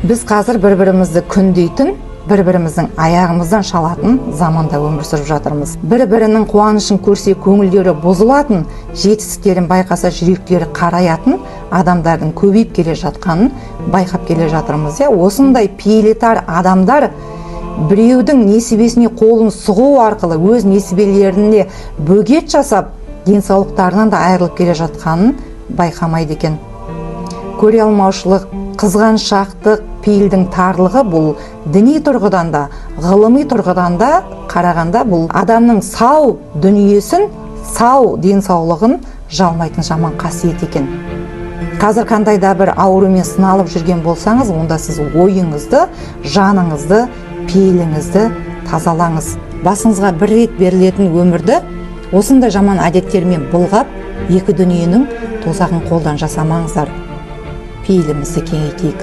Біз қазір бір-бірімізді күндейтін, бір-біріміздің аяғымыздан шалатын заманда өмір сүріп жатырмыз. Бір-бірінің қуанышын көрсе көңілдері бұзылатын, жетістіктерін байқаса жүректері қараятын адамдардың көбейіп келе жатқанын байқап келе жатырмыз. Осындай пейілетар адамдар біреудің несібесіне қолын сұғу арқылы өз несібелеріне бөгет жасап, денсаулықтарынан да айырылып келе жатқанын байқамайды екен. Көре алмаушылық, қызғаншақтық, пейілдің тарлығы бұл діни тұрғыдан да, ғылыми тұрғыдан да қарағанда бұл адамның сау дүниесін, сау денсаулығын жалмайтын жаман қасиет екен. Қазір қандай да бір аурумен сыналып жүрген болсаңыз, онда сіз ойыңызды, жаныңызды, пейіліңізді тазалаңыз. Басыңызға бір рет берілетін өмірді осындай жаман әдеттермен бұлғап, екі дүниенің тозағын қолдан жасамаңыздар. Пейілімізді кеңейтейік.